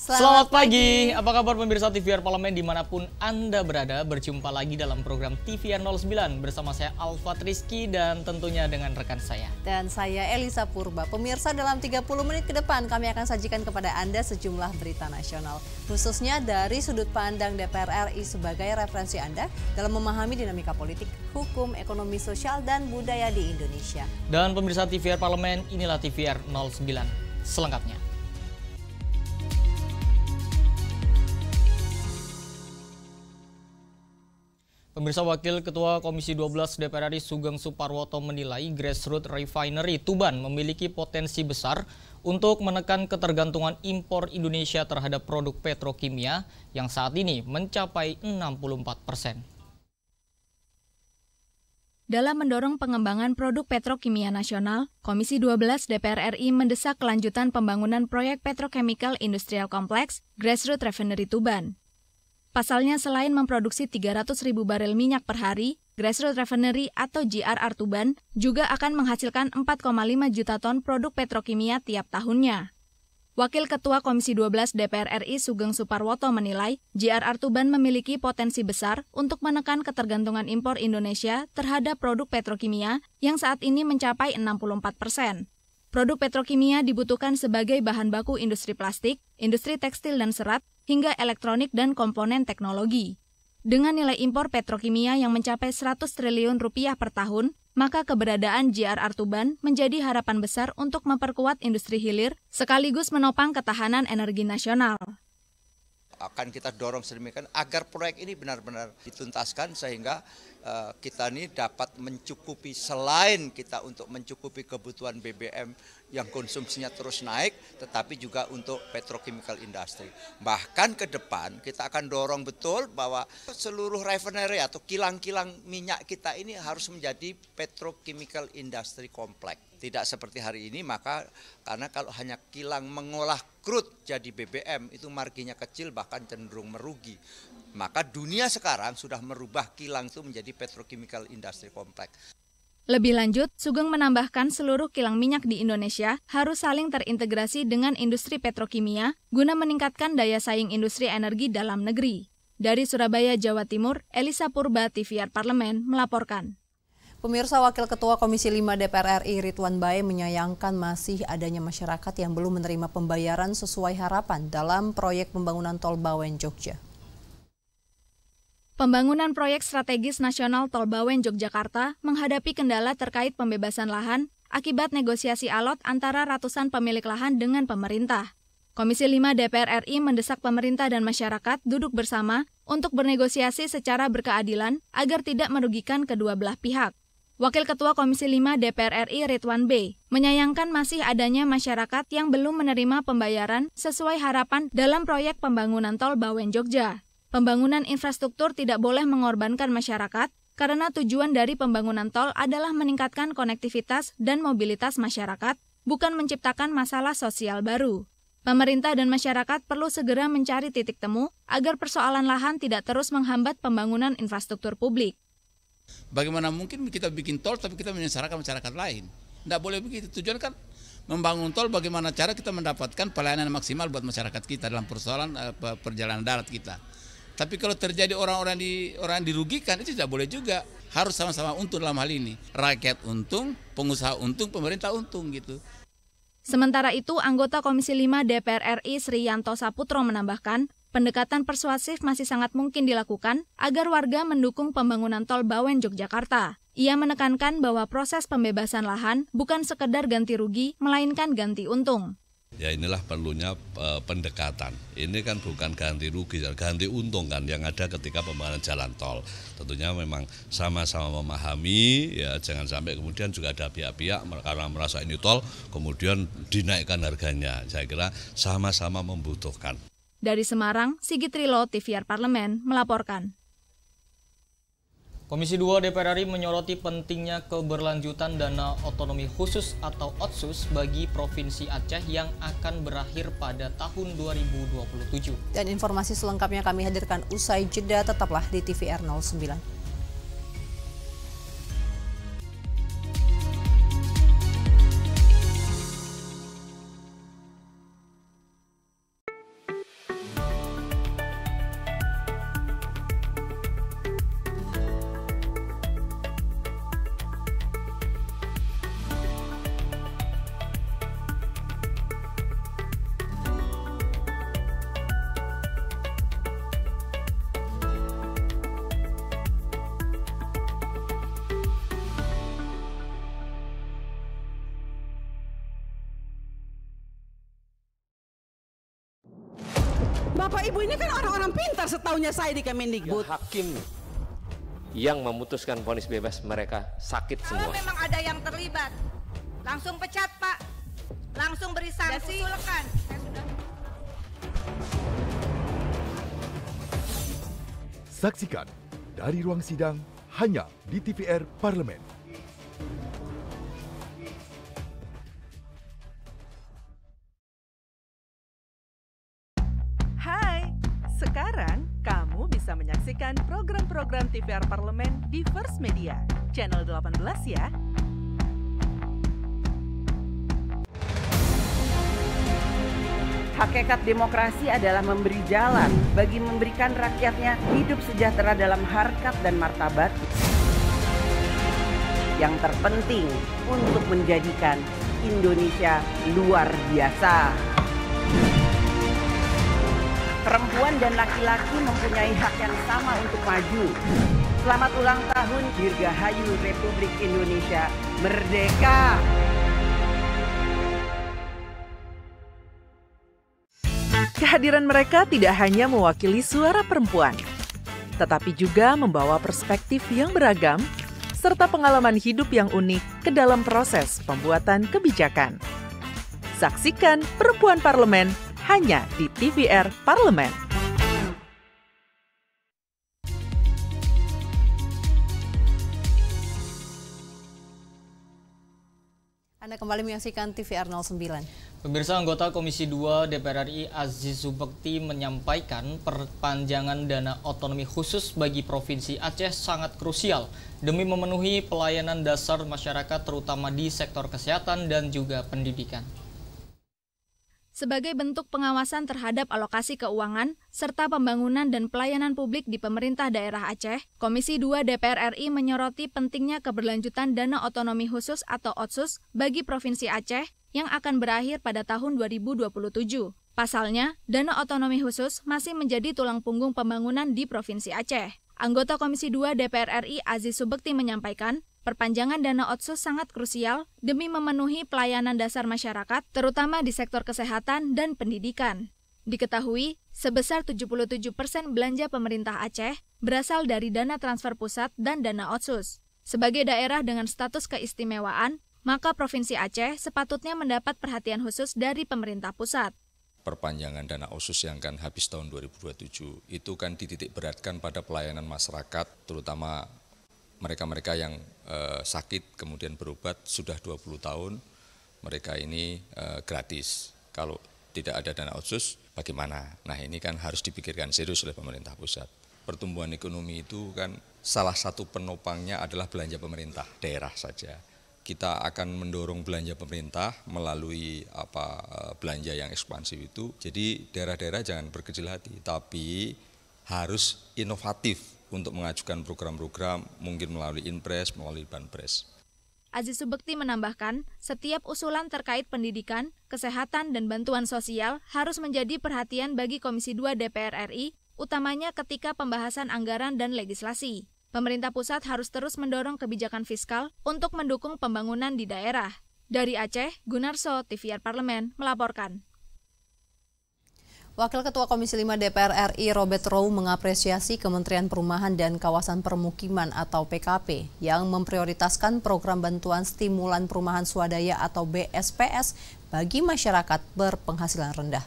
Selamat pagi, apa kabar pemirsa TVR Parlemen dimanapun Anda berada. Berjumpa lagi dalam program TVR 09 bersama saya Alfat Rizky dan tentunya dengan rekan saya. Dan saya Elisa Purba. Pemirsa, dalam 30 menit ke depan kami akan sajikan kepada Anda sejumlah berita nasional. Khususnya dari sudut pandang DPR RI sebagai referensi Anda dalam memahami dinamika politik, hukum, ekonomi, sosial, dan budaya di Indonesia. Dan pemirsa TVR Parlemen, inilah TVR 09 selengkapnya. Pemirsa, Wakil Ketua Komisi 12 DPR RI Sugeng Suparwoto menilai Grassroots Refinery Tuban memiliki potensi besar untuk menekan ketergantungan impor Indonesia terhadap produk petrokimia yang saat ini mencapai 64%. Dalam mendorong pengembangan produk petrokimia nasional, Komisi 12 DPR RI mendesak kelanjutan pembangunan proyek Petrochemical Industrial Complex Grassroots Refinery Tuban. Pasalnya, selain memproduksi 300.000 barel minyak per hari, Grassroots Refinery atau GRR Tuban juga akan menghasilkan 4,5 juta ton produk petrokimia tiap tahunnya. Wakil Ketua Komisi 12 DPR RI Sugeng Suparwoto menilai GRR Tuban memiliki potensi besar untuk menekan ketergantungan impor Indonesia terhadap produk petrokimia yang saat ini mencapai 64%. Produk petrokimia dibutuhkan sebagai bahan baku industri plastik, industri tekstil dan serat, hingga elektronik dan komponen teknologi. Dengan nilai impor petrokimia yang mencapai 100 triliun rupiah per tahun, maka keberadaan GRR Tuban menjadi harapan besar untuk memperkuat industri hilir sekaligus menopang ketahanan energi nasional. Akan kita dorong sedemikian agar proyek ini benar-benar dituntaskan sehingga kita ini dapat mencukupi, selain kita untuk mencukupi kebutuhan BBM yang konsumsinya terus naik, tetapi juga untuk petrochemical industry. Bahkan ke depan kita akan dorong betul bahwa seluruh refinery atau kilang-kilang minyak kita ini harus menjadi petrochemical industry complex. Tidak seperti hari ini, maka karena kalau hanya kilang mengolah crude jadi BBM itu marginnya kecil bahkan cenderung merugi. Maka dunia sekarang sudah merubah kilang itu menjadi petrochemical industry complex. Lebih lanjut, Sugeng menambahkan seluruh kilang minyak di Indonesia harus saling terintegrasi dengan industri petrokimia guna meningkatkan daya saing industri energi dalam negeri. Dari Surabaya, Jawa Timur, Elisa Purba, TVR Parlemen melaporkan. Pemirsa, Wakil Ketua Komisi 5 DPR RI Ridwan Bae menyayangkan masih adanya masyarakat yang belum menerima pembayaran sesuai harapan dalam proyek pembangunan Tol Bawen Jogja. Pembangunan proyek strategis nasional Tol Bawen Yogyakarta menghadapi kendala terkait pembebasan lahan akibat negosiasi alot antara ratusan pemilik lahan dengan pemerintah. Komisi 5 DPR RI mendesak pemerintah dan masyarakat duduk bersama untuk bernegosiasi secara berkeadilan agar tidak merugikan kedua belah pihak. Wakil Ketua Komisi 5 DPR RI Ridwan B. menyayangkan masih adanya masyarakat yang belum menerima pembayaran sesuai harapan dalam proyek pembangunan Tol Bawen Jogja. Pembangunan infrastruktur tidak boleh mengorbankan masyarakat karena tujuan dari pembangunan tol adalah meningkatkan konektivitas dan mobilitas masyarakat, bukan menciptakan masalah sosial baru. Pemerintah dan masyarakat perlu segera mencari titik temu agar persoalan lahan tidak terus menghambat pembangunan infrastruktur publik. Bagaimana mungkin kita bikin tol tapi kita menyengsarakan masyarakat lain? Tidak boleh begitu. Tujuan kan membangun tol bagaimana cara kita mendapatkan pelayanan maksimal buat masyarakat kita dalam persoalan perjalanan darat kita. Tapi kalau terjadi orang dirugikan, itu tidak boleh juga. Harus sama-sama untung dalam hal ini. Rakyat untung, pengusaha untung, pemerintah untung gitu. Sementara itu, anggota Komisi 5 DPR RI Sriyanto Saputro menambahkan, pendekatan persuasif masih sangat mungkin dilakukan agar warga mendukung pembangunan Tol Bawen Yogyakarta. Ia menekankan bahwa proses pembebasan lahan bukan sekedar ganti rugi, melainkan ganti untung. Ya inilah perlunya pendekatan. Ini kan bukan ganti rugi, ganti untung kan yang ada ketika pembangunan jalan tol. Tentunya memang sama-sama memahami, ya jangan sampai kemudian juga ada pihak-pihak karena merasa ini tol kemudian dinaikkan harganya. Saya kira sama-sama membutuhkan. Dari Semarang, Sigit Rilo, TVR Parlemen melaporkan. Komisi 2 DPR RI menyoroti pentingnya keberlanjutan dana otonomi khusus atau Otsus bagi Provinsi Aceh yang akan berakhir pada tahun 2027. Dan informasi selengkapnya kami hadirkan usai jeda, tetaplah di TVR 09. Bapak Ibu ini kan orang-orang pintar setahunya saya di Kemendikbud. Hakim yang memutuskan vonis bebas mereka sakit semua. Kalau memang ada yang terlibat, langsung pecat Pak, langsung beri sanksi. Usulkan. Saksikan dari ruang sidang hanya di TVR Parlemen. Hai, sekarang kamu bisa menyaksikan program-program TVR Parlemen di First Media, channel 18 ya. Hakikat demokrasi adalah memberi jalan bagi memberikan rakyatnya hidup sejahtera dalam harkat dan martabat. Yang terpenting untuk menjadikan Indonesia luar biasa. Perempuan dan laki-laki mempunyai hak yang sama untuk maju. Selamat ulang tahun Dirgahayu Republik Indonesia Merdeka! Kehadiran mereka tidak hanya mewakili suara perempuan, tetapi juga membawa perspektif yang beragam serta pengalaman hidup yang unik ke dalam proses pembuatan kebijakan. Saksikan Perempuan Parlemen hanya di TVR Parlemen. Anda kembali menyaksikan TVR 09. Pemirsa, anggota Komisi 2 DPR RI Aziz Subekti menyampaikan perpanjangan dana otonomi khusus bagi Provinsi Aceh sangat krusial demi memenuhi pelayanan dasar masyarakat terutama di sektor kesehatan dan juga pendidikan. Sebagai bentuk pengawasan terhadap alokasi keuangan serta pembangunan dan pelayanan publik di pemerintah daerah Aceh, Komisi 2 DPR RI menyoroti pentingnya keberlanjutan dana otonomi khusus atau OTSUS bagi Provinsi Aceh yang akan berakhir pada tahun 2027. Pasalnya, dana otonomi khusus masih menjadi tulang punggung pembangunan di Provinsi Aceh. Anggota Komisi 2 DPR RI Aziz Subekti menyampaikan, perpanjangan dana OTSUS sangat krusial demi memenuhi pelayanan dasar masyarakat, terutama di sektor kesehatan dan pendidikan. Diketahui, sebesar 77% belanja pemerintah Aceh berasal dari dana transfer pusat dan dana OTSUS. Sebagai daerah dengan status keistimewaan, maka Provinsi Aceh sepatutnya mendapat perhatian khusus dari pemerintah pusat. Perpanjangan dana OTSUS yang akan habis tahun 2027 itu kan dititik beratkan pada pelayanan masyarakat, terutama mereka-mereka yang sakit kemudian berobat sudah 20 tahun, mereka ini gratis. Kalau tidak ada dana OTSUS, bagaimana? Nah, ini kan harus dipikirkan serius oleh pemerintah pusat. Pertumbuhan ekonomi itu kan salah satu penopangnya adalah belanja pemerintah daerah saja. Kita akan mendorong belanja pemerintah melalui belanja yang ekspansif itu. Jadi daerah-daerah jangan berkecil hati, tapi harus inovatif untuk mengajukan program-program mungkin melalui Inpres, melalui Banpres. Aziz Subekti menambahkan, setiap usulan terkait pendidikan, kesehatan, dan bantuan sosial harus menjadi perhatian bagi Komisi 2 DPR RI, utamanya ketika pembahasan anggaran dan legislasi. Pemerintah pusat harus terus mendorong kebijakan fiskal untuk mendukung pembangunan di daerah. Dari Aceh, Gunarso, TVR Parlemen, melaporkan. Wakil Ketua Komisi 5 DPR RI Robert Rowe mengapresiasi Kementerian Perumahan dan Kawasan Permukiman atau PKP yang memprioritaskan program bantuan stimulan perumahan swadaya atau BSPS bagi masyarakat berpenghasilan rendah.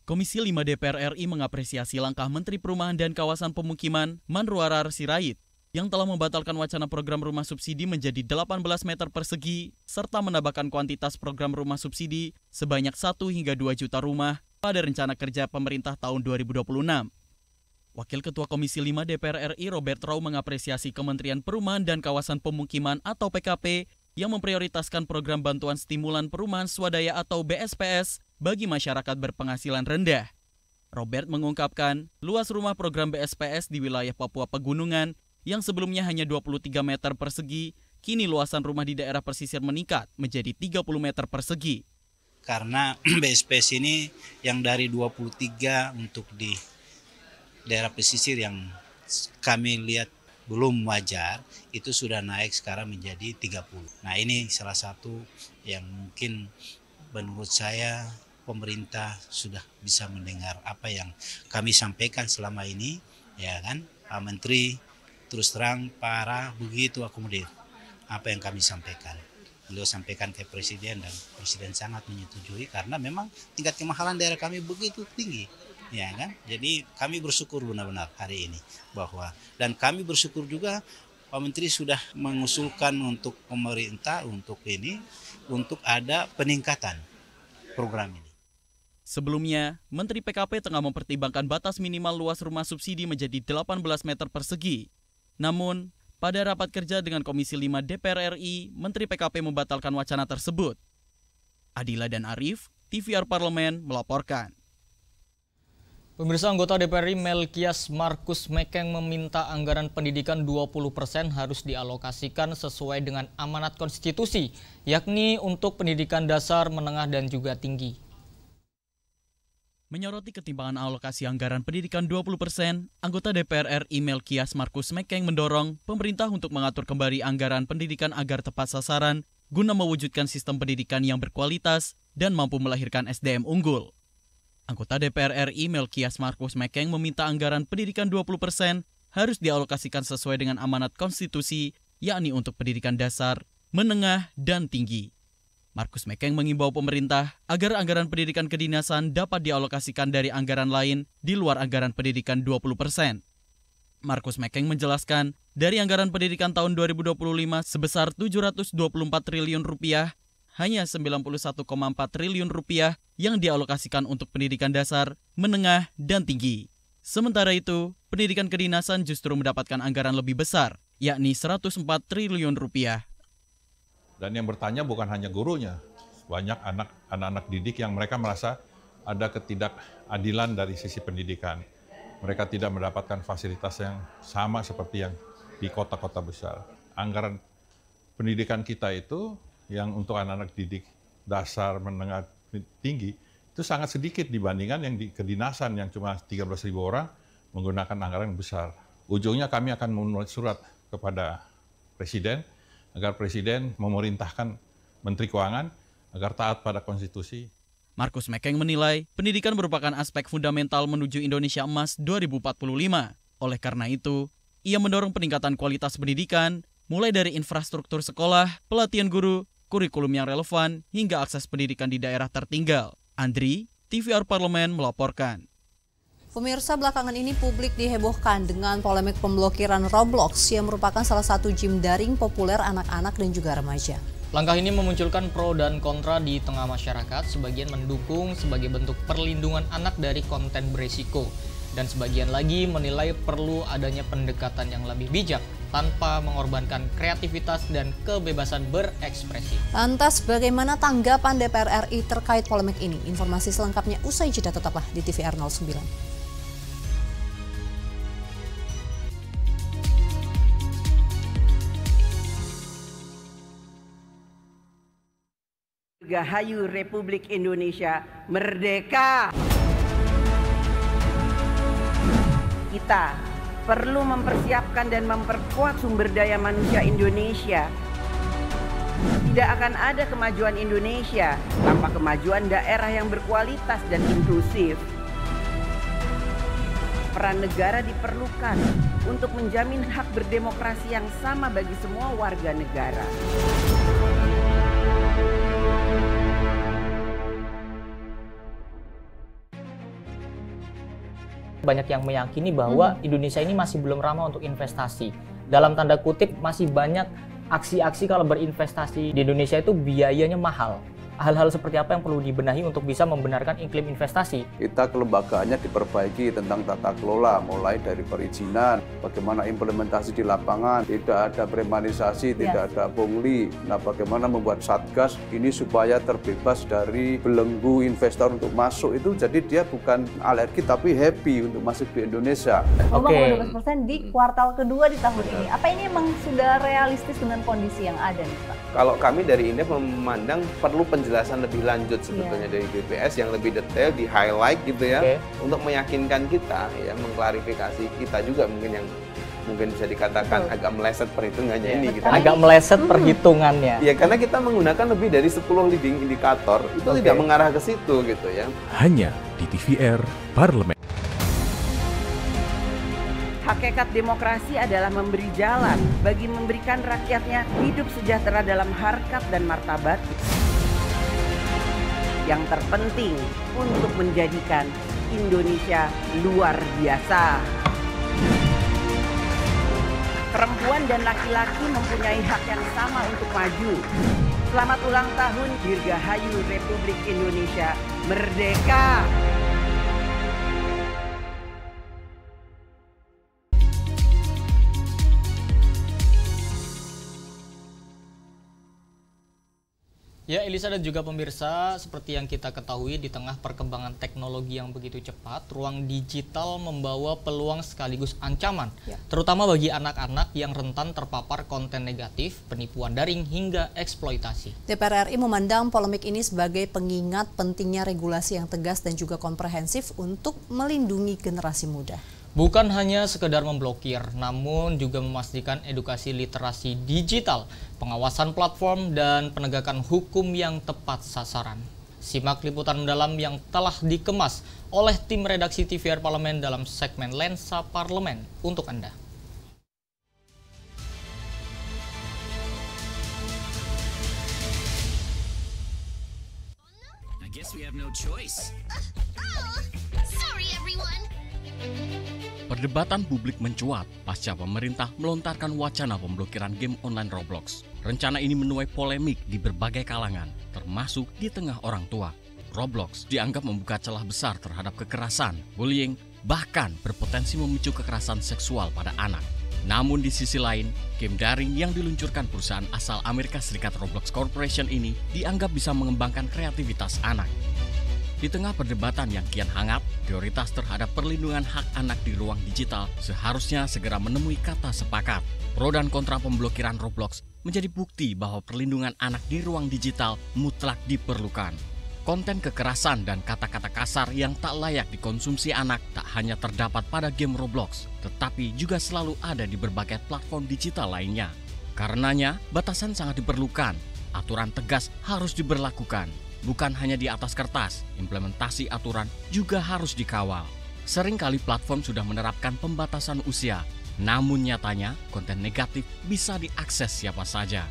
Komisi 5 DPR RI mengapresiasi langkah Menteri Perumahan dan Kawasan Pemukiman Manruarar Sirait yang telah membatalkan wacana program rumah subsidi menjadi 18 meter persegi serta menambahkan kuantitas program rumah subsidi sebanyak 1 hingga 2 juta rumah pada rencana kerja pemerintah tahun 2026. Wakil Ketua Komisi 5 DPR RI Robert Rowe mengapresiasi Kementerian Perumahan dan Kawasan Pemukiman atau PKP yang memprioritaskan program bantuan stimulan perumahan swadaya atau BSPS bagi masyarakat berpenghasilan rendah. Robert mengungkapkan, luas rumah program BSPS di wilayah Papua Pegunungan yang sebelumnya hanya 23 meter persegi, kini luasan rumah di daerah pesisir meningkat menjadi 30 meter persegi. Karena BSPS ini yang dari 23 untuk di daerah pesisir yang kami lihat belum wajar, itu sudah naik sekarang menjadi 30. Nah, ini salah satu yang mungkin menurut saya pemerintah sudah bisa mendengar apa yang kami sampaikan selama ini, ya kan, Pak Menteri terus terang para begitu akomodir apa yang kami sampaikan. Beliau sampaikan ke Presiden dan Presiden sangat menyetujui karena memang tingkat kemahalan daerah kami begitu tinggi, ya kan. Jadi kami bersyukur benar-benar hari ini dan kami bersyukur juga Pak Menteri sudah mengusulkan untuk pemerintah untuk ada peningkatan program ini. Sebelumnya, Menteri PKP tengah mempertimbangkan batas minimal luas rumah subsidi menjadi 18 meter persegi. Namun, pada rapat kerja dengan Komisi 5 DPR RI, Menteri PKP membatalkan wacana tersebut. Adila dan Arif, TVR Parlemen melaporkan. Pemirsa, anggota DPR RI Melkias Markus Mekeng meminta anggaran pendidikan 20% harus dialokasikan sesuai dengan amanat konstitusi, yakni untuk pendidikan dasar, menengah, dan juga tinggi. Menyoroti ketimpangan alokasi anggaran pendidikan 20%, anggota DPR RI Melkias Markus Mekeng mendorong pemerintah untuk mengatur kembali anggaran pendidikan agar tepat sasaran guna mewujudkan sistem pendidikan yang berkualitas dan mampu melahirkan SDM unggul. Anggota DPR RI Melkias Markus Mekeng meminta anggaran pendidikan 20% harus dialokasikan sesuai dengan amanat konstitusi, yakni untuk pendidikan dasar, menengah, dan tinggi. Markus Mekeng mengimbau pemerintah agar anggaran pendidikan kedinasan dapat dialokasikan dari anggaran lain di luar anggaran pendidikan 20%. Markus Mekeng menjelaskan, dari anggaran pendidikan tahun 2025 sebesar Rp724 triliun, hanya Rp91,4 triliun yang dialokasikan untuk pendidikan dasar, menengah, dan tinggi. Sementara itu, pendidikan kedinasan justru mendapatkan anggaran lebih besar, yakni Rp104 triliun. Dan yang bertanya bukan hanya gurunya, banyak anak-anak didik yang mereka merasa ada ketidakadilan dari sisi pendidikan. Mereka tidak mendapatkan fasilitas yang sama seperti yang di kota-kota besar. Anggaran pendidikan kita itu yang untuk anak-anak didik dasar, menengah, tinggi, itu sangat sedikit dibandingkan yang di kedinasan yang cuma 13.000 orang menggunakan anggaran yang besar. Ujungnya kami akan menulis surat kepada Presiden, agar Presiden memerintahkan Menteri Keuangan agar taat pada konstitusi. Markus Mekeng menilai pendidikan merupakan aspek fundamental menuju Indonesia Emas 2045. Oleh karena itu, ia mendorong peningkatan kualitas pendidikan, mulai dari infrastruktur sekolah, pelatihan guru, kurikulum yang relevan, hingga akses pendidikan di daerah tertinggal. Andri, TVR Parlemen melaporkan. Pemirsa, belakangan ini publik dihebohkan dengan polemik pemblokiran Roblox yang merupakan salah satu game daring populer anak-anak dan juga remaja. Langkah ini memunculkan pro dan kontra di tengah masyarakat, sebagian mendukung sebagai bentuk perlindungan anak dari konten berisiko, dan sebagian lagi menilai perlu adanya pendekatan yang lebih bijak tanpa mengorbankan kreativitas dan kebebasan berekspresi. Lantas bagaimana tanggapan DPR RI terkait polemik ini? Informasi selengkapnya usai jeda, tetaplah di TVR 09. Dirgahayu Republik Indonesia merdeka. Kita perlu mempersiapkan dan memperkuat sumber daya manusia Indonesia. Tidak akan ada kemajuan Indonesia tanpa kemajuan daerah yang berkualitas dan inklusif. Peran negara diperlukan untuk menjamin hak berdemokrasi yang sama bagi semua warga negara. Banyak yang meyakini bahwa Indonesia ini masih belum ramah untuk investasi. Dalam tanda kutip, masih banyak aksi-aksi kalau berinvestasi di Indonesia itu biayanya mahal. Hal-hal seperti apa yang perlu dibenahi untuk bisa membenarkan iklim investasi? Kita kelembagaannya diperbaiki tentang tata kelola, mulai dari perizinan, bagaimana implementasi di lapangan, tidak ada premanisasi, tidak ada pungli. Nah, bagaimana membuat satgas ini supaya terbebas dari belenggu investor untuk masuk itu, jadi dia bukan alergi tapi happy untuk masuk di Indonesia. Oke. 12% di kuartal kedua di tahun ini. Apa ini memang sudah realistis dengan kondisi yang ada nih, Pak? Kalau kami dari Indef memandang perlu penjelasan lebih lanjut sebetulnya dari BPS yang lebih detail, di highlight gitu ya, untuk meyakinkan kita, ya, mengklarifikasi kita juga mungkin yang mungkin bisa dikatakan agak meleset perhitungannya ini. Gitu. Agak meleset perhitungannya. Ya, karena kita menggunakan lebih dari 10 leading indikator, itu tidak mengarah ke situ gitu ya. Hanya di TVR Parlemen. Hakikat demokrasi adalah memberi jalan bagi memberikan rakyatnya hidup sejahtera dalam harkat dan martabat. Yang terpenting untuk menjadikan Indonesia luar biasa. Perempuan dan laki-laki mempunyai hak yang sama untuk maju. Selamat ulang tahun Dirgahayu Republik Indonesia Merdeka! Ya, Elisa dan juga pemirsa, seperti yang kita ketahui di tengah perkembangan teknologi yang begitu cepat, ruang digital membawa peluang sekaligus ancaman, terutama bagi anak-anak yang rentan terpapar konten negatif, penipuan daring hingga eksploitasi. DPR RI memandang polemik ini sebagai pengingat pentingnya regulasi yang tegas dan juga komprehensif untuk melindungi generasi muda. Bukan hanya sekedar memblokir, namun juga memastikan edukasi literasi digital, pengawasan platform, dan penegakan hukum yang tepat sasaran. Simak liputan mendalam yang telah dikemas oleh tim redaksi TVR Parlemen dalam segmen Lensa Parlemen untuk Anda. I guess we have no choice. Sorry everyone. Perdebatan publik mencuat pasca pemerintah melontarkan wacana pemblokiran game online Roblox. Rencana ini menuai polemik di berbagai kalangan, termasuk di tengah orang tua. Roblox dianggap membuka celah besar terhadap kekerasan, bullying, bahkan berpotensi memicu kekerasan seksual pada anak. Namun di sisi lain, game daring yang diluncurkan perusahaan asal Amerika Serikat Roblox Corporation ini dianggap bisa mengembangkan kreativitas anak. Di tengah perdebatan yang kian hangat, prioritas terhadap perlindungan hak anak di ruang digital seharusnya segera menemui kata sepakat. Pro dan kontra pemblokiran Roblox menjadi bukti bahwa perlindungan anak di ruang digital mutlak diperlukan. Konten kekerasan dan kata-kata kasar yang tak layak dikonsumsi anak tak hanya terdapat pada game Roblox, tetapi juga selalu ada di berbagai platform digital lainnya. Karenanya, batasan sangat diperlukan, aturan tegas harus diberlakukan. Bukan hanya di atas kertas, implementasi aturan juga harus dikawal. Seringkali platform sudah menerapkan pembatasan usia, namun nyatanya konten negatif bisa diakses siapa saja.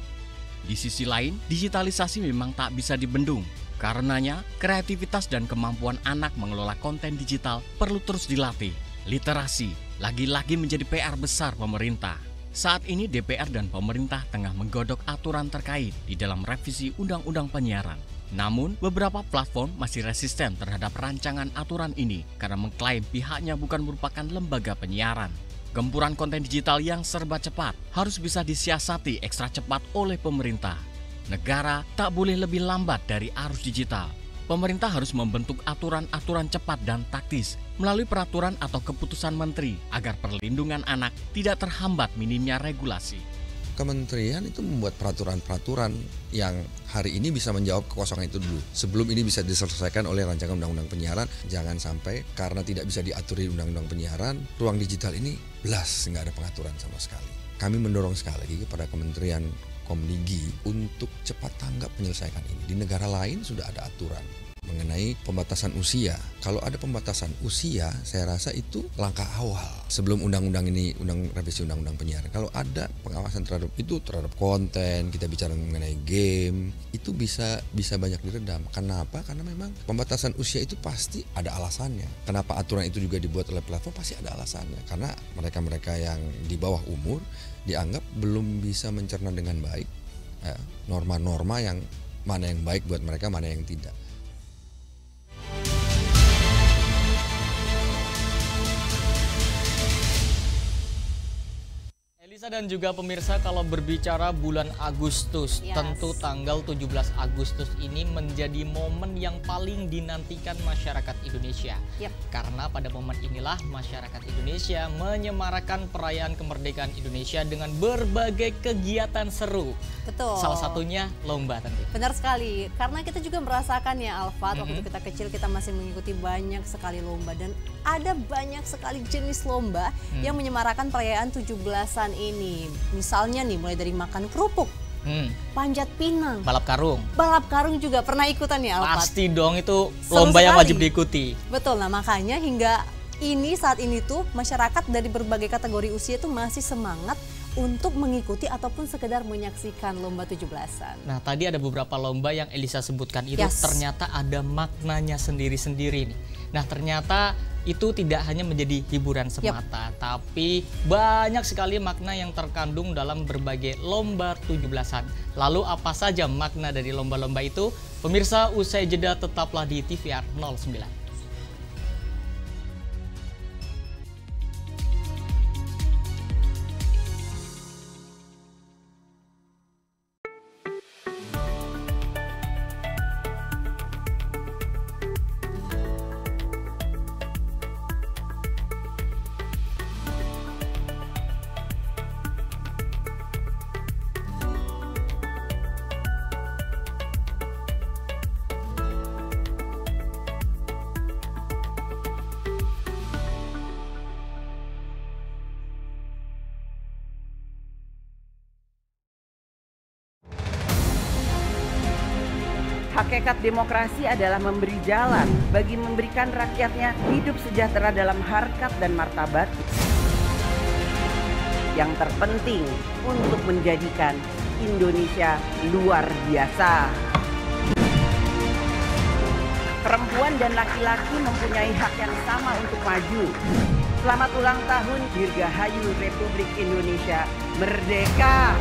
Di sisi lain, digitalisasi memang tak bisa dibendung. Karenanya, kreativitas dan kemampuan anak mengelola konten digital perlu terus dilatih. Literasi lagi-lagi menjadi PR besar pemerintah. Saat ini DPR dan pemerintah tengah menggodok aturan terkait di dalam revisi Undang-Undang Penyiaran. Namun, beberapa platform masih resisten terhadap rancangan aturan ini karena mengklaim pihaknya bukan merupakan lembaga penyiaran. Gempuran konten digital yang serba cepat harus bisa disiasati ekstra cepat oleh pemerintah. Negara tak boleh lebih lambat dari arus digital. Pemerintah harus membentuk aturan-aturan cepat dan taktis melalui peraturan atau keputusan menteri agar perlindungan anak tidak terhambat minimnya regulasi. Kementerian itu membuat peraturan-peraturan yang hari ini bisa menjawab kekosongan itu dulu. Sebelum ini bisa diselesaikan oleh rancangan undang-undang penyiaran, jangan sampai karena tidak bisa diatur di undang-undang penyiaran, ruang digital ini belas nggak ada pengaturan sama sekali. Kami mendorong sekali kepada Kementerian Komdigi untuk cepat tanggap menyelesaikan ini. Di negara lain sudah ada aturan mengenai pembatasan usia. Kalau ada pembatasan usia, saya rasa itu langkah awal sebelum undang-undang ini, revisi undang-undang penyiaran. Kalau ada pengawasan terhadap itu, terhadap konten, kita bicara mengenai game, itu bisa banyak diredam. Kenapa? Karena memang pembatasan usia itu pasti ada alasannya. Kenapa aturan itu juga dibuat oleh platform pasti ada alasannya. Karena mereka-mereka yang di bawah umur dianggap belum bisa mencerna dengan baik norma-norma yang mana yang baik buat mereka, mana yang tidak. Elisa dan juga pemirsa, kalau berbicara bulan Agustus, tentu tanggal 17 Agustus ini menjadi momen yang paling dinantikan masyarakat Indonesia. Karena pada momen inilah masyarakat Indonesia menyemarakan perayaan kemerdekaan Indonesia dengan berbagai kegiatan seru. Betul. Salah satunya lomba tentu. Benar sekali, karena kita juga merasakan ya Alfat, waktu kita kecil kita masih mengikuti banyak sekali lomba dan ada banyak sekali jenis lomba yang menyemarakan perayaan 17-an ini. Misalnya nih, mulai dari makan kerupuk, panjat pinang, balap karung. Balap karung juga pernah ikutan ya Alfat? Pasti dong, itu Seru lomba yang sekali. wajib diikuti. Betul, nah makanya hingga saat ini tuh masyarakat dari berbagai kategori usia tuh masih semangat untuk mengikuti ataupun sekedar menyaksikan lomba 17-an. Nah, tadi ada beberapa lomba yang Elisa sebutkan itu ternyata ada maknanya sendiri-sendiri nih. Nah, ternyata itu tidak hanya menjadi hiburan semata, tapi banyak sekali makna yang terkandung dalam berbagai lomba 17-an. Lalu apa saja makna dari lomba-lomba itu? Pemirsa, usai jeda tetaplah di TVR 09. Hakikat demokrasi adalah memberi jalan bagi memberikan rakyatnya hidup sejahtera dalam harkat dan martabat. Yang terpenting untuk menjadikan Indonesia luar biasa. Perempuan dan laki-laki mempunyai hak yang sama untuk maju. Selamat ulang tahun Dirgahayu Republik Indonesia Merdeka!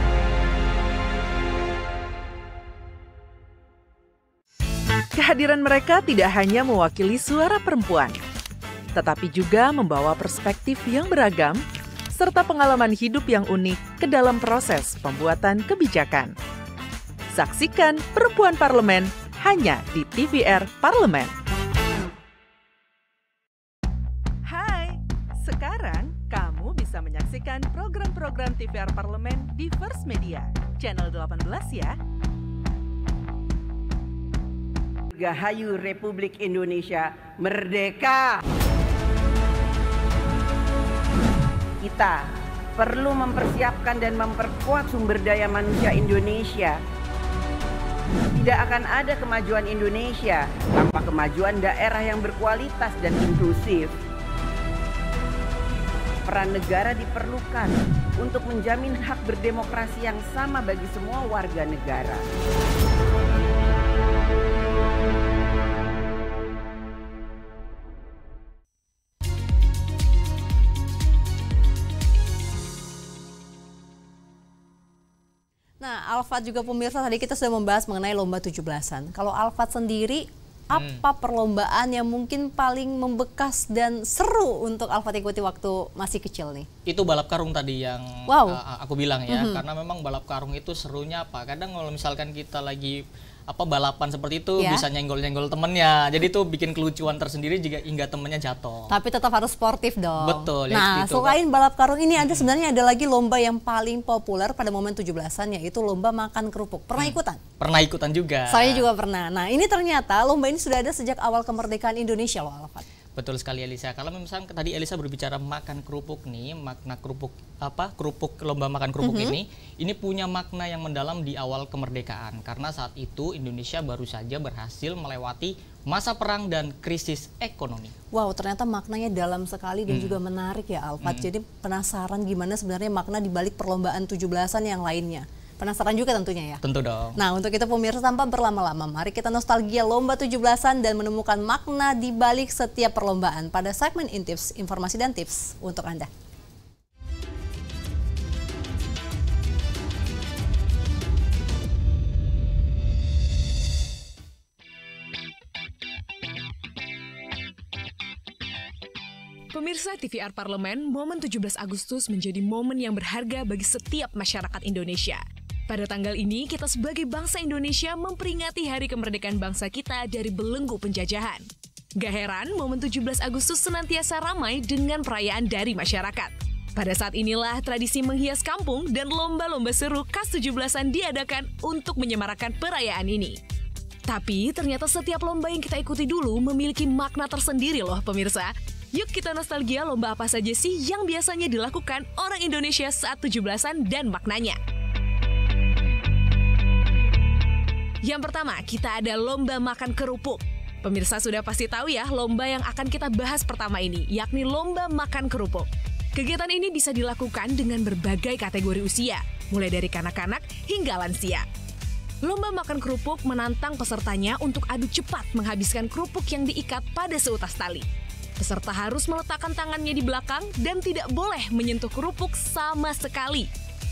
Kehadiran mereka tidak hanya mewakili suara perempuan, tetapi juga membawa perspektif yang beragam serta pengalaman hidup yang unik ke dalam proses pembuatan kebijakan. Saksikan Perempuan Parlemen hanya di TVR Parlemen. Hai, sekarang kamu bisa menyaksikan program-program TVR Parlemen di First Media, channel 18 ya. Dirgahayu Republik Indonesia Merdeka! Kita perlu mempersiapkan dan memperkuat sumber daya manusia Indonesia. Tidak akan ada kemajuan Indonesia tanpa kemajuan daerah yang berkualitas dan inklusif. Peran negara diperlukan untuk menjamin hak berdemokrasi yang sama bagi semua warga negara. Nah, Alfat juga pemirsa, tadi kita sudah membahas mengenai lomba 17-an. Kalau Alfat sendiri, apa perlombaan yang mungkin paling membekas dan seru untuk Alfat ikuti waktu masih kecil nih? Itu balap karung tadi yang aku bilang ya, karena memang balap karung itu serunya apa? Kadang kalau misalkan kita lagi balapan seperti itu bisa nyenggol-nyenggol temennya, jadi itu bikin kelucuan tersendiri jika hingga temennya jatuh. Tapi tetap harus sportif dong. Betul. Nah, selain balap karung ini sebenarnya ada lagi lomba yang paling populer pada momen 17-an, yaitu lomba makan kerupuk. Pernah ikutan? Pernah ikutan juga. Saya juga pernah. Nah, ini ternyata lomba ini sudah ada sejak awal kemerdekaan Indonesia loh, Alfat. Betul sekali Elisa. Kalau misalnya tadi Elisa berbicara makan kerupuk nih, makna kerupuk lomba makan kerupuk ini punya makna yang mendalam di awal kemerdekaan, karena saat itu Indonesia baru saja berhasil melewati masa perang dan krisis ekonomi. Wow, ternyata maknanya dalam sekali dan juga menarik ya Alfat. Jadi penasaran gimana sebenarnya makna di balik perlombaan 17-an yang lainnya. Penasaran juga tentunya ya? Tentu dong. Nah, untuk itu pemirsa, tanpa berlama-lama, mari kita nostalgia lomba 17-an dan menemukan makna di balik setiap perlombaan pada segmen Intips, informasi dan tips untuk Anda. Pemirsa TVR Parlemen, momen 17 Agustus menjadi momen yang berharga bagi setiap masyarakat Indonesia. Pada tanggal ini, kita sebagai bangsa Indonesia memperingati hari kemerdekaan bangsa kita dari belenggu penjajahan. Gak heran, momen 17 Agustus senantiasa ramai dengan perayaan dari masyarakat. Pada saat inilah tradisi menghias kampung dan lomba-lomba seru khas 17-an diadakan untuk menyemarakan perayaan ini. Tapi ternyata setiap lomba yang kita ikuti dulu memiliki makna tersendiri loh pemirsa. Yuk kita nostalgia lomba apa saja sih yang biasanya dilakukan orang Indonesia saat 17-an dan maknanya. Yang pertama, kita ada lomba makan kerupuk. Pemirsa sudah pasti tahu ya lomba yang akan kita bahas pertama ini, yakni lomba makan kerupuk. Kegiatan ini bisa dilakukan dengan berbagai kategori usia, mulai dari kanak-kanak hingga lansia. Lomba makan kerupuk menantang pesertanya untuk adu cepat menghabiskan kerupuk yang diikat pada seutas tali. Peserta harus meletakkan tangannya di belakang dan tidak boleh menyentuh kerupuk sama sekali.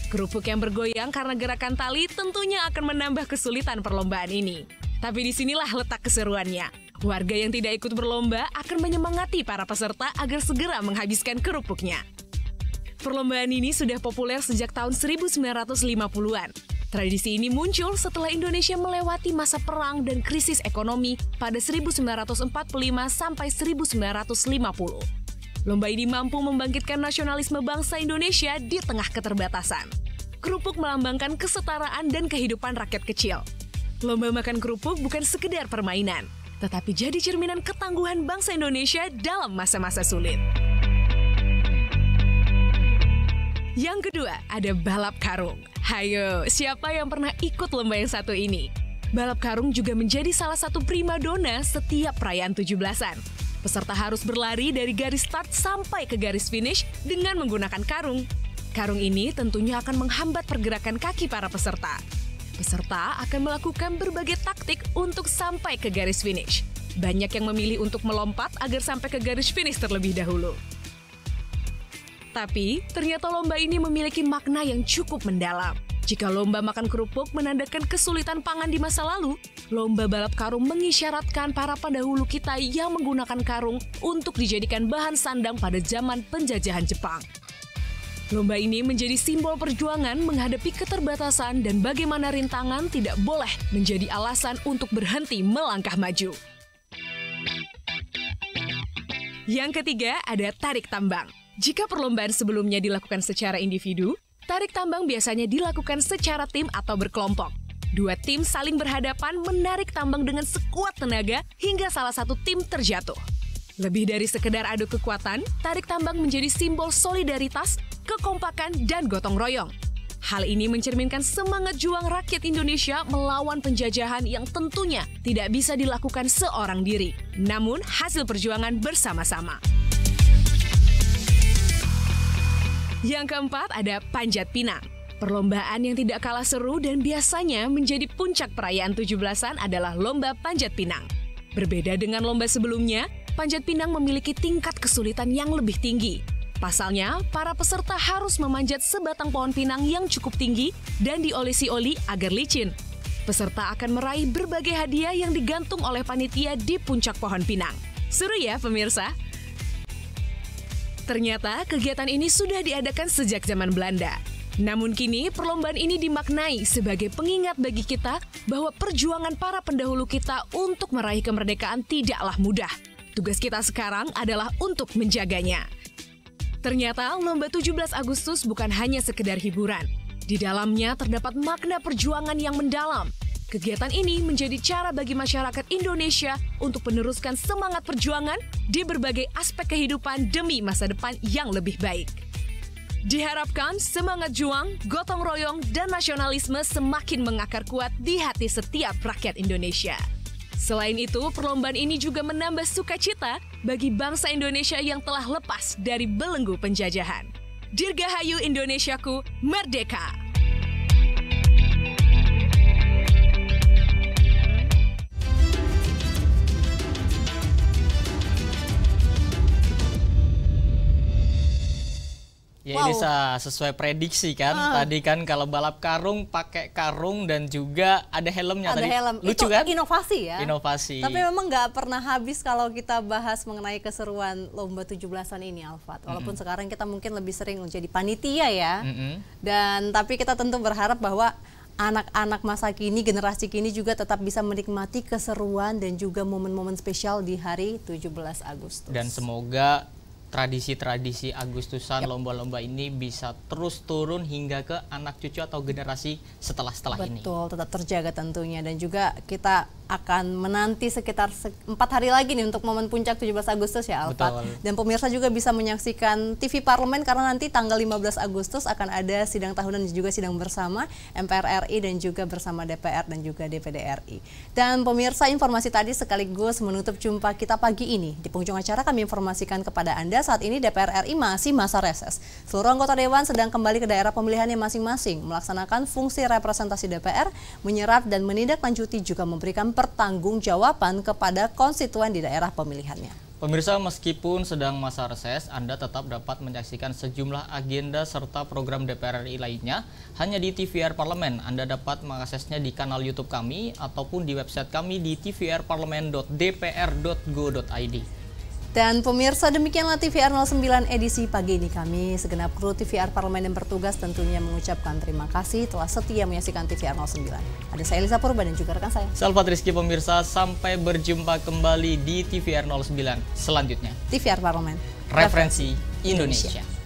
Kerupuk yang bergoyang karena gerakan tali tentunya akan menambah kesulitan perlombaan ini. Tapi disinilah letak keseruannya. Warga yang tidak ikut berlomba akan menyemangati para peserta agar segera menghabiskan kerupuknya. Perlombaan ini sudah populer sejak tahun 1950-an. Tradisi ini muncul setelah Indonesia melewati masa perang dan krisis ekonomi pada 1945 sampai 1950. Lomba ini mampu membangkitkan nasionalisme bangsa Indonesia di tengah keterbatasan. Kerupuk melambangkan kesetaraan dan kehidupan rakyat kecil. Lomba makan kerupuk bukan sekedar permainan, tetapi jadi cerminan ketangguhan bangsa Indonesia dalam masa-masa sulit. Yang kedua, ada balap karung. Hayo, siapa yang pernah ikut lomba yang satu ini? Balap karung juga menjadi salah satu primadona setiap perayaan 17-an. Peserta harus berlari dari garis start sampai ke garis finish dengan menggunakan karung. Karung ini tentunya akan menghambat pergerakan kaki para peserta. Peserta akan melakukan berbagai taktik untuk sampai ke garis finish. Banyak yang memilih untuk melompat agar sampai ke garis finish terlebih dahulu. Tapi, ternyata lomba ini memiliki makna yang cukup mendalam. Jika lomba makan kerupuk menandakan kesulitan pangan di masa lalu, lomba balap karung mengisyaratkan para pendahulu kita yang menggunakan karung untuk dijadikan bahan sandang pada zaman penjajahan Jepang. Lomba ini menjadi simbol perjuangan menghadapi keterbatasan dan bagaimana rintangan tidak boleh menjadi alasan untuk berhenti melangkah maju. Yang ketiga, ada tarik tambang. Jika perlombaan sebelumnya dilakukan secara individu, tarik tambang biasanya dilakukan secara tim atau berkelompok. Dua tim saling berhadapan menarik tambang dengan sekuat tenaga hingga salah satu tim terjatuh. Lebih dari sekedar adu kekuatan, tarik tambang menjadi simbol solidaritas, kekompakan, dan gotong royong. Hal ini mencerminkan semangat juang rakyat Indonesia melawan penjajahan yang tentunya tidak bisa dilakukan seorang diri, namun hasil perjuangan bersama-sama. Yang keempat ada Panjat Pinang. Perlombaan yang tidak kalah seru dan biasanya menjadi puncak perayaan 17-an adalah lomba Panjat Pinang. Berbeda dengan lomba sebelumnya, Panjat Pinang memiliki tingkat kesulitan yang lebih tinggi. Pasalnya, para peserta harus memanjat sebatang pohon pinang yang cukup tinggi dan diolesi-oli agar licin. Peserta akan meraih berbagai hadiah yang digantung oleh panitia di puncak pohon pinang. Seru ya pemirsa? Ternyata kegiatan ini sudah diadakan sejak zaman Belanda. Namun kini perlombaan ini dimaknai sebagai pengingat bagi kita bahwa perjuangan para pendahulu kita untuk meraih kemerdekaan tidaklah mudah. Tugas kita sekarang adalah untuk menjaganya. Ternyata lomba 17 Agustus bukan hanya sekedar hiburan. Di dalamnya terdapat makna perjuangan yang mendalam. Kegiatan ini menjadi cara bagi masyarakat Indonesia untuk meneruskan semangat perjuangan di berbagai aspek kehidupan demi masa depan yang lebih baik. Diharapkan semangat juang, gotong royong, dan nasionalisme semakin mengakar kuat di hati setiap rakyat Indonesia. Selain itu, perlombaan ini juga menambah sukacita bagi bangsa Indonesia yang telah lepas dari belenggu penjajahan. Dirgahayu Indonesiaku, merdeka! Ya ini sesuai prediksi kan. Tadi kan kalau balap karung pakai karung dan juga ada helmnya. Ada tadi. helm. Lucu Itu kan? Inovasi ya. Inovasi. Tapi memang nggak pernah habis kalau kita bahas mengenai keseruan lomba 17-an ini, Alfat. Walaupun sekarang kita mungkin lebih sering menjadi panitia ya. Dan tapi kita tentu berharap bahwa anak-anak masa kini, generasi kini juga tetap bisa menikmati keseruan dan juga momen-momen spesial di hari 17 Agustus. Dan semoga tradisi-tradisi Agustusan lomba-lomba ini bisa terus turun hingga ke anak cucu atau generasi setelah ini. Betul, tetap terjaga tentunya. Dan juga kita akan menanti sekitar 4 hari lagi nih untuk momen puncak 17 Agustus ya, Alfat. Dan pemirsa juga bisa menyaksikan TV Parlemen karena nanti tanggal 15 Agustus akan ada sidang tahunan dan juga sidang bersama MPR RI dan juga bersama DPR dan juga DPD RI. Dan pemirsa, informasi tadi sekaligus menutup jumpa kita pagi ini. Di penghujung acara kami informasikan kepada Anda saat ini DPR RI masih masa reses. Seluruh anggota Dewan sedang kembali ke daerah pemilihannya masing-masing, melaksanakan fungsi representasi DPR, menyerap dan menindaklanjuti juga memberikan pertanggungjawaban kepada konstituen di daerah pemilihannya. Pemirsa, meskipun sedang masa reses, Anda tetap dapat menyaksikan sejumlah agenda serta program DPR RI lainnya hanya di TVR Parlemen. Anda dapat mengaksesnya di kanal YouTube kami ataupun di website kami di tvrparlemen.dpr.go.id. Dan pemirsa, demikianlah TVR 09 edisi pagi ini. Kami segenap kru TVR Parlemen yang bertugas tentunya mengucapkan terima kasih telah setia menyaksikan TVR 09. Ada saya Elisa Purba dan juga rekan saya Salvat Rizky. Pemirsa, sampai berjumpa kembali di TVR 09 selanjutnya. TVR Parlemen, referensi Indonesia.